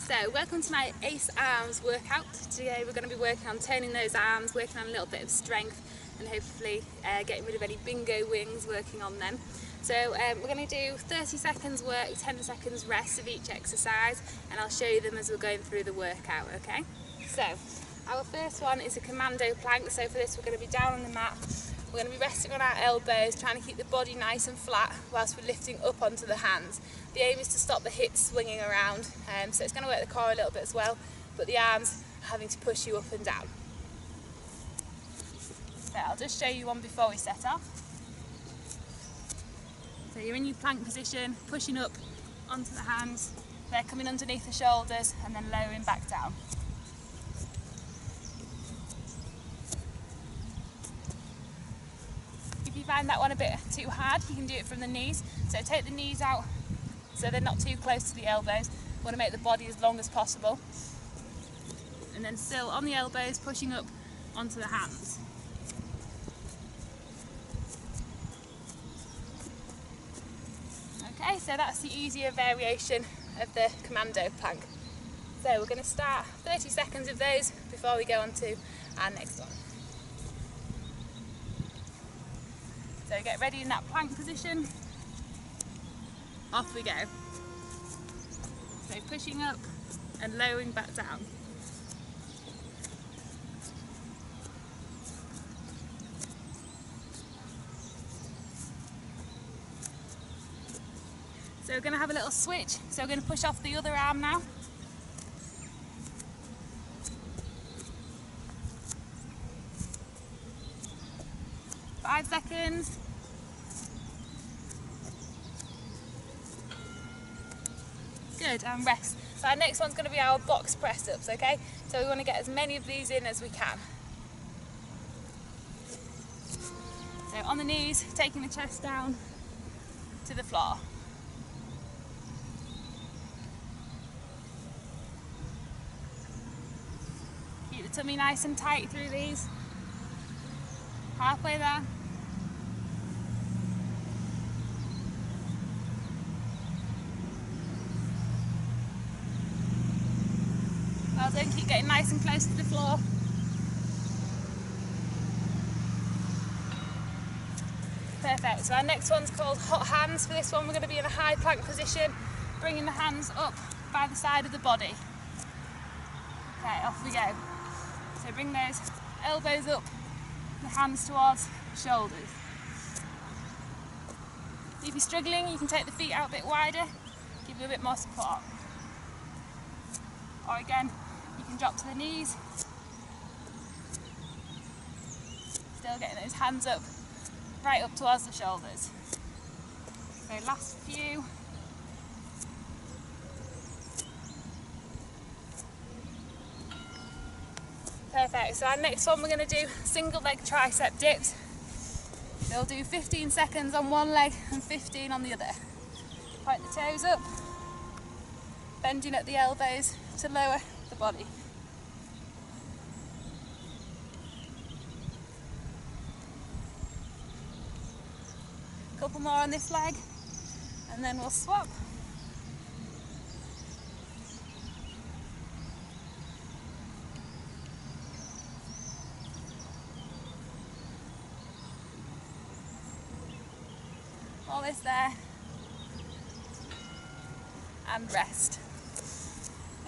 So welcome to my Ace Arms workout. Today we're going to be working on toning those arms, working on a little bit of strength and hopefully getting rid of any bingo wings, working on them. So we're going to do 30 seconds work, 10 seconds rest of each exercise, and I'll show you them as we're going through the workout, okay? So our first one is a commando plank. So for this we're going to be down on the mat. We're going to be resting on our elbows, trying to keep the body nice and flat whilst we're lifting up onto the hands. The aim is to stop the hips swinging around, so it's going to work the core a little bit as well, but the arms having to push you up and down. So I'll just show you one before we set off. So you're in your plank position, pushing up onto the hands, they're coming underneath the shoulders and then lowering back down. If you find that one a bit too hard, you can do it from the knees. So take the knees out so they're not too close to the elbows. We want to make the body as long as possible. And then still on the elbows, pushing up onto the hands. Okay, so that's the easier variation of the commando plank. So we're going to start 30 seconds of those before we go on to our next one. So get ready in that plank position. Off we go. So pushing up and lowering back down. So we're going to have a little switch. So we're going to push off the other arm now. Five seconds. Good, and rest. So our next one's going to be our box press ups, okay? So we want to get as many of these in as we can. So on the knees, taking the chest down to the floor. Keep the tummy nice and tight through these. Halfway there. Well done, keep getting nice and close to the floor. Perfect, so our next one's called hot hands. For this one we're going to be in a high plank position, bringing the hands up by the side of the body. Okay, off we go. So bring those elbows up, the hands towards the shoulders. If you're struggling, you can take the feet out a bit wider, give you a bit more support. Or again, you can drop to the knees. Still getting those hands up, right up towards the shoulders. So last few. Perfect, so our next one we're going to do single leg tricep dips. So we'll do 15 seconds on one leg and 15 on the other. Point the toes up, bending at the elbows to lower the body. A couple more on this leg and then we'll swap. All this there and rest.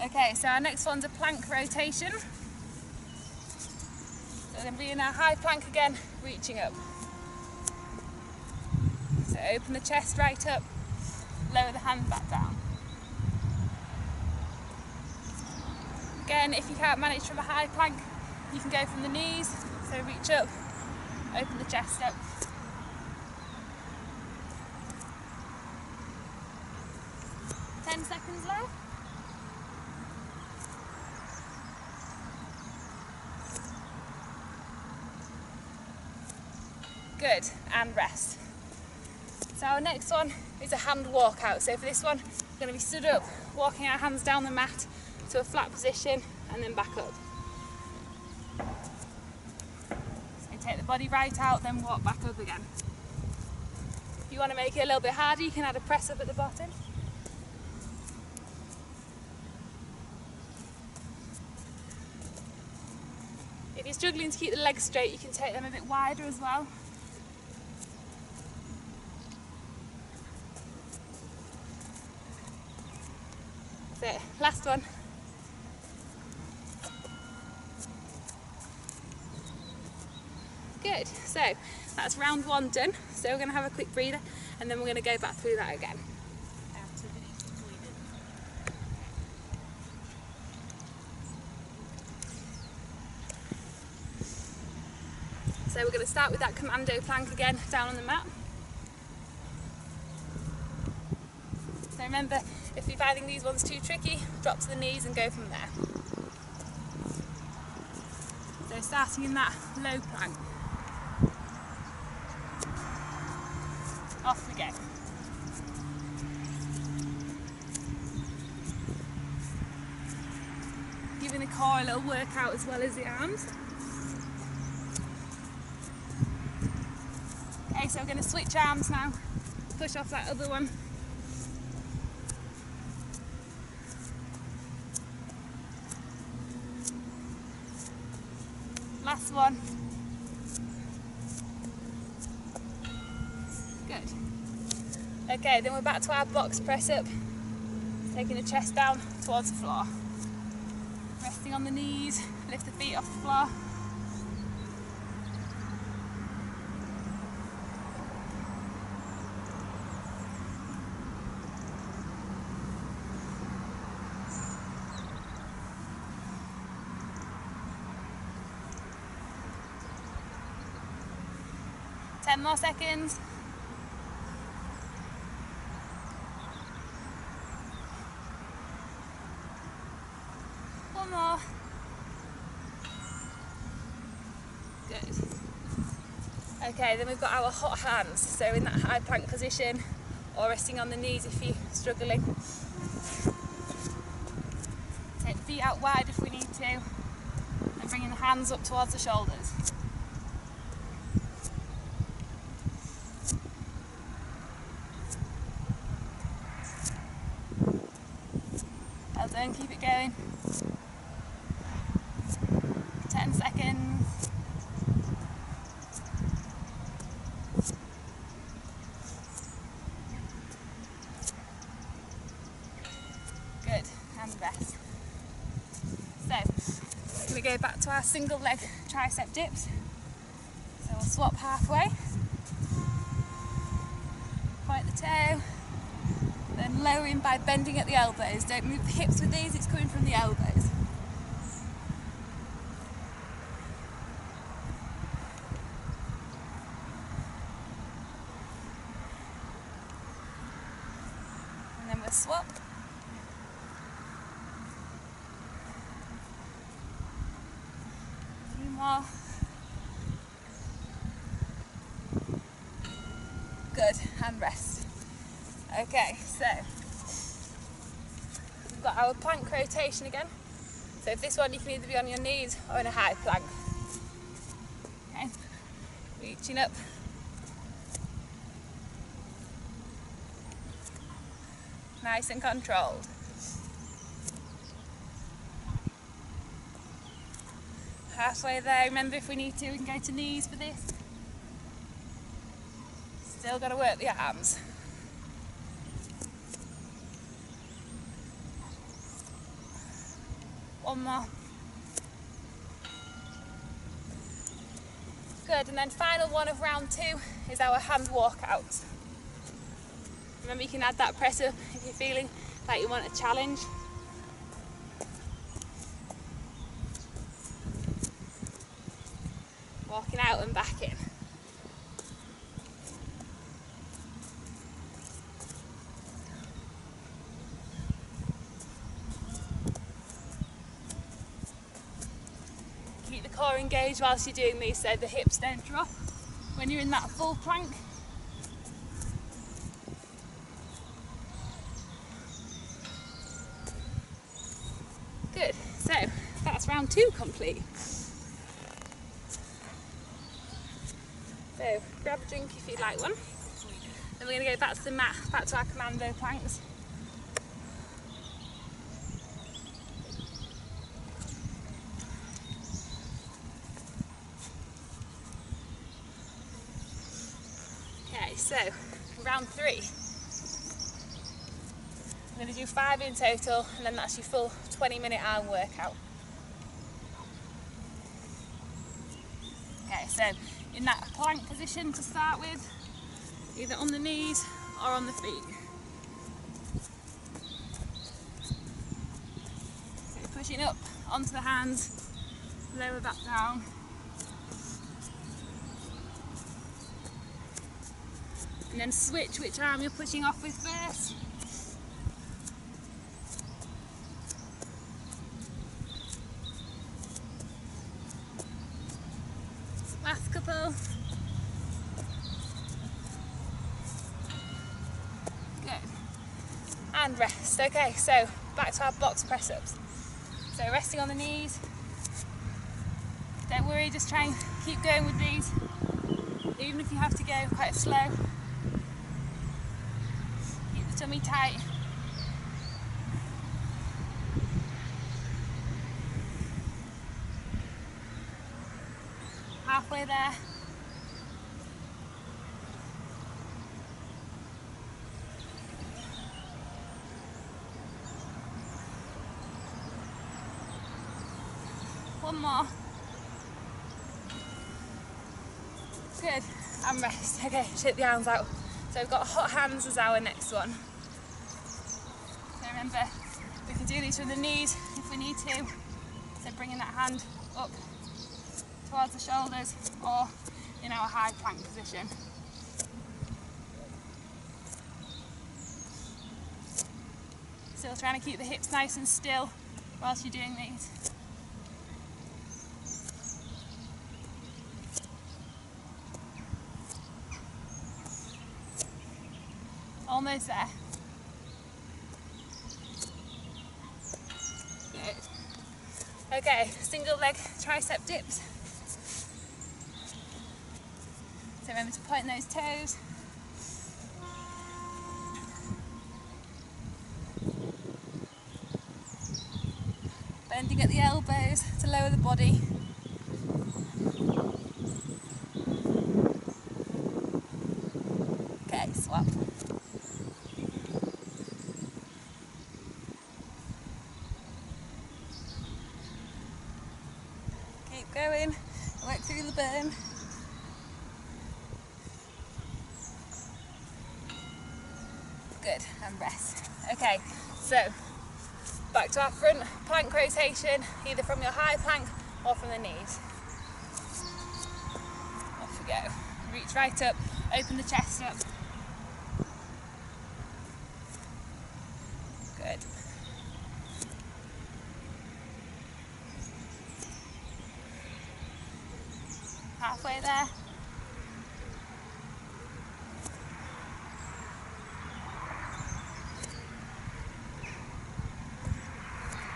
Okay, so our next one's a plank rotation. So we're going to be in our high plank again, reaching up. So open the chest right up, lower the hand back down. Again, if you can't manage from a high plank, you can go from the knees. So reach up, open the chest up. Seconds left. Good, and rest. So our next one is a hand walkout. So for this one, we're going to be stood up, walking our hands down the mat to a flat position and then back up. So take the body right out, then walk back up again. If you want to make it a little bit harder, you can add a press up at the bottom. If you're struggling to keep the legs straight, you can take them a bit wider as well. That's it, last one. Good, so that's round 1 done. So we're going to have a quick breather and then we're going to go back through that again. So we're going to start with that commando plank again, down on the mat. So remember, if you're finding these ones too tricky, drop to the knees and go from there. So starting in that low plank. Off we go. Giving the core a little workout as well as the arms. Okay, so we're going to switch arms now, push off that other one. Last one. Good. Okay, then we're back to our box press up, taking the chest down towards the floor. Resting on the knees, lift the feet off the floor. Ten more seconds. One more. Good. Okay, then we've got our hot hands. So in that high plank position, or resting on the knees if you're struggling. Take the feet out wide if we need to, and bringing the hands up towards the shoulders. Well done, keep it going. 10 seconds. Good, and rest. So, we're going to go back to our single leg tricep dips. So we'll swap halfway. Point the toe. Then lowering by bending at the elbows. Don't move the hips with these, it's coming from the elbows. And then we'll swap. A few more. Good, and rest. Okay, so we've got our plank rotation again. So if this one, you can either be on your knees or in a high plank. Okay, reaching up. Nice and controlled. Halfway there, remember if we need to, we can go to knees for this. Still got to work the arms. One more. Good, and then final one of round 2 is our hand walkout. Remember, you can add that press up if you're feeling like you want a challenge. Walking out and back in. Keep the core engaged whilst you're doing these so the hips don't drop when you're in that full plank. Good, so that's round 2 complete. So grab a drink if you'd like one. Then we're going to go back to the mat, back to our commando planks. so round 3. I'm going to do 5 in total, and then that's your full 20-minute arm workout. Okay, so in that plank position to start with, either on the knees or on the feet. So pushing up onto the hands, lower back down. And then switch which arm you're pushing off with first. Last couple. Good. And rest. Okay, so back to our box press ups. So resting on the knees. Don't worry, just try and keep going with these, even if you have to go quite slow. Keep the tummy tight. Halfway there. One more. Good, and rest. Okay, shake the arms out. So we've got hot hands as our next one. So remember, we can do these from the knees if we need to. So bringing that hand up towards the shoulders or in our high plank position. Still trying to keep the hips nice and still whilst you're doing these. Almost there. Good. Okay, single leg tricep dips. So remember to point those toes. Bending at the elbows to lower the body. Okay, swap. Keep going, work through the burn. Good, and rest. Okay, so back to our front plank rotation, either from your high plank or from the knees. Off we go. Reach right up, open the chest up. Good. Halfway there.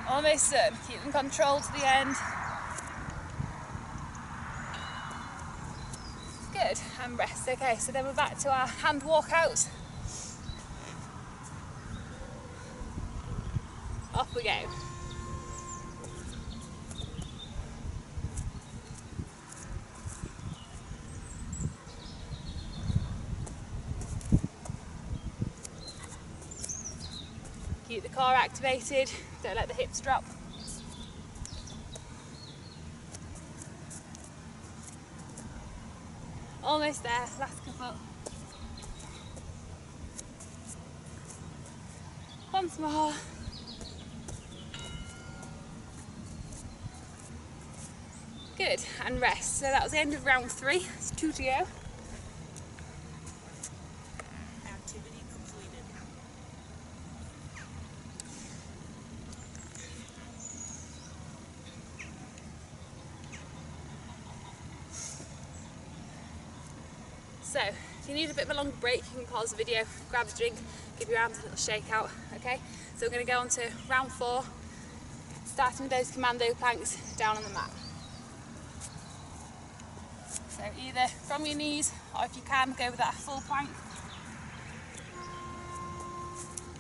Almost done. Keep them controlled to the end. Good, and rest. Okay, so then we're back to our hand walkouts. Off we go. Keep the core activated, don't let the hips drop. Almost there, last couple. Once more. Good, and rest. So that was the end of round 3, it's 2 to go. Activity completed. So, if you need a bit of a long break, you can pause the video, grab a drink, give your arms a little shake out, okay? So we're going to go on to round 4, starting with those commando planks down on the mat. So either from your knees, or if you can, go with that full plank.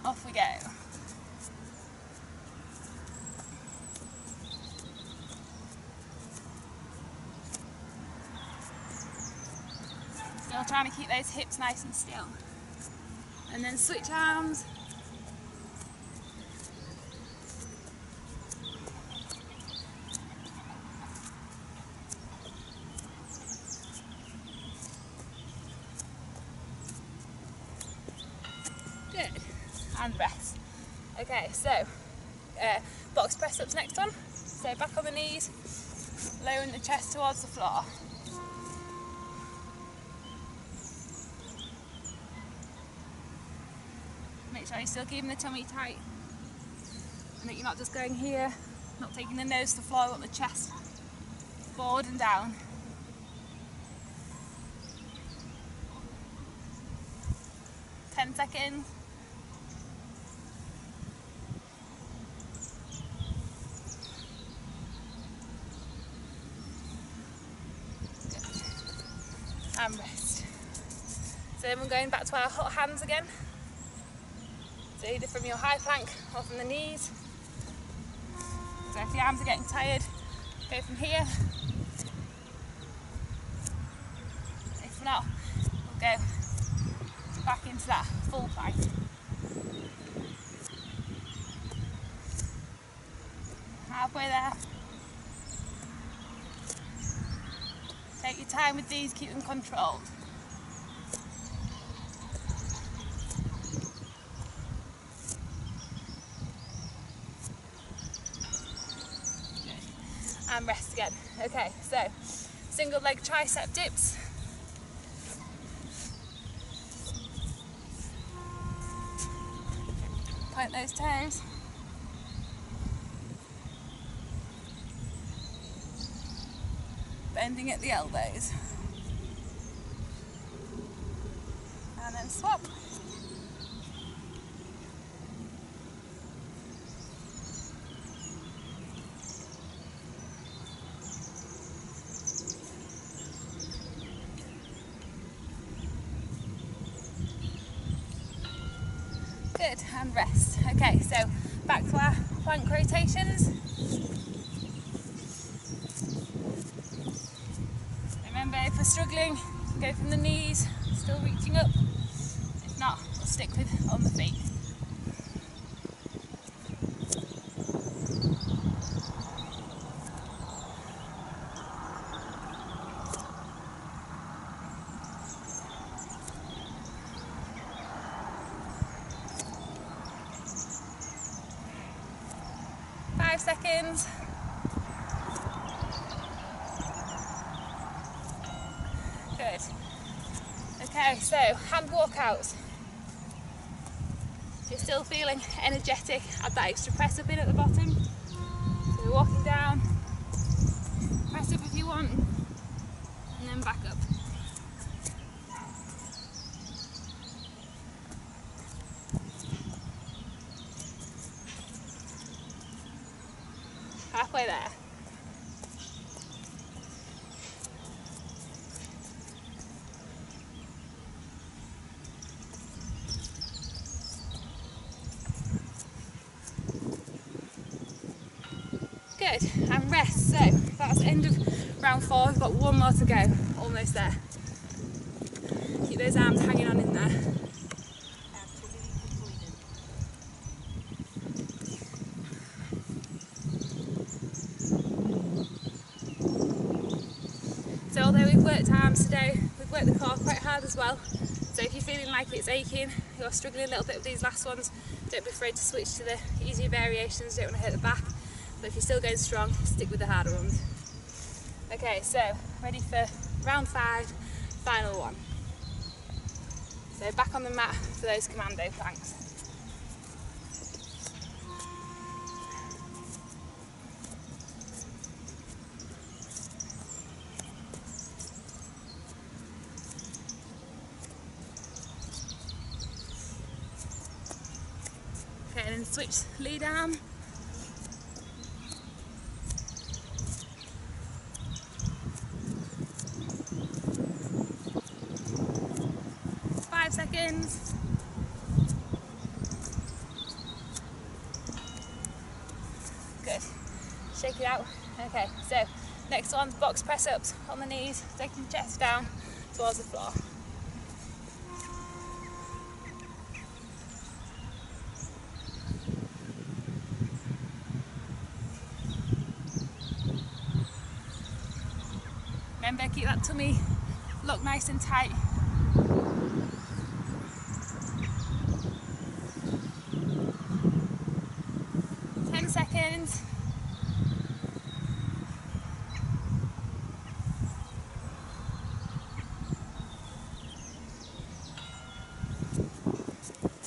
Off we go. Still trying to keep those hips nice and still. And then switch arms. Good. And rest. Okay, so box press ups next one. So back on the knees, lowering the chest towards the floor. Make sure you're still keeping the tummy tight and that you're not just going here, not taking the nose to the floor, but the chest forward and down. Ten seconds. And rest. So then we're going back to our hot hands again. So either from your high plank or from the knees. So if the arms are getting tired, go from here. If not, we'll go back into that full plank. Halfway there. Take your time with these, keep them controlled. Good. And rest again. Okay, so single leg tricep dips. Point those toes. Bending at the elbows. And then swap. Good, and rest. Okay, so back to our plank rotations. Remember, if we're struggling, go from the knees, still reaching up. If not, we'll stick with on the feet. Seconds. Good. Okay, so hand walkouts. If you're still feeling energetic, add that extra press up in at the bottom. So we're walking down, press up if you want, and then back up. Halfway there. Good, and rest. So that's the end of round 4. We've got one more to go, almost there. Keep those arms hanging on in there. Activity completed. So although we've worked arms today, we've worked the core quite hard as well. So if you're feeling like it's aching, you're struggling a little bit with these last ones, don't be afraid to switch to the easier variations, don't want to hurt the back. But if you're still going strong, stick with the harder ones. Okay, so ready for round 5, final one. So back on the mat for those commando planks. Okay, and then switch lead arm. Seconds. Good. Shake it out. Okay, so next one, box press ups on the knees, taking the chest down towards the floor. Remember, keep that tummy look nice and tight. Seconds.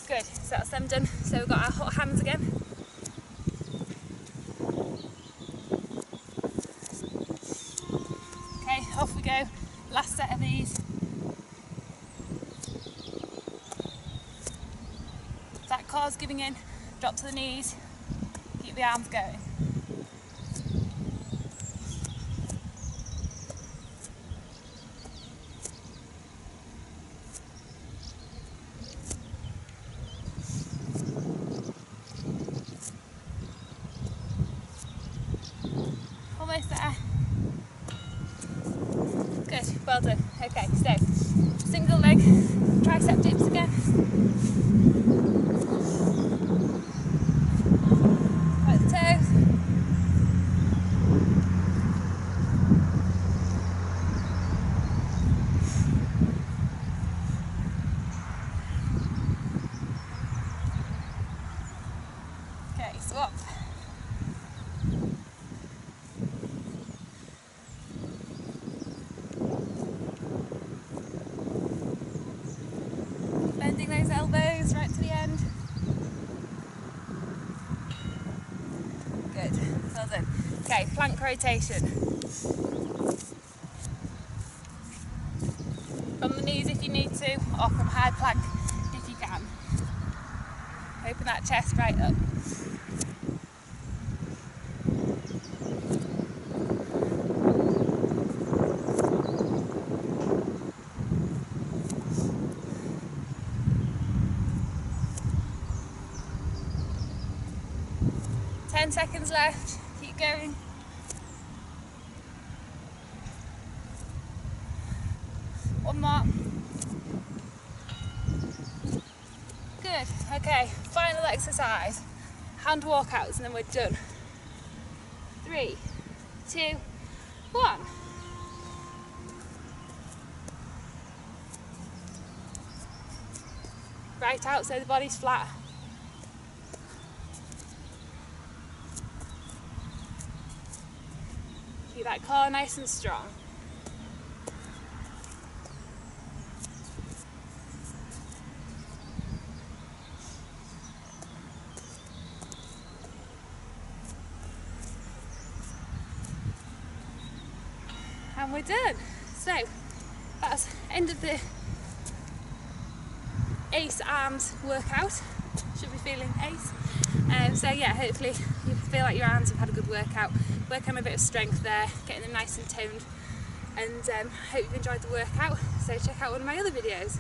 Good, so that's them done. So we've got our hot hands again. Okay, off we go. Last set of these. If that core's giving in, drop to the knees. Keep the arms going. Almost there. Good, well done. Okay, so single leg tricep dips again. Up. Bending those elbows right to the end. Good, well done. Okay, plank rotation. From the knees if you need to, or from high plank if you can. Open that chest right up. Seconds left, keep going. One more. Good, okay, final exercise. Hand walkouts and then we're done. 3, 2, 1. Right out so the body's flat. Keep that core nice and strong. And we're done. So that's end of the Ace arms workout. Should be feeling ace. So yeah, hopefully you feel like your arms have had a good workout. Work on a bit of strength there, getting them nice and toned, and hope you've enjoyed the workout. So check out one of my other videos.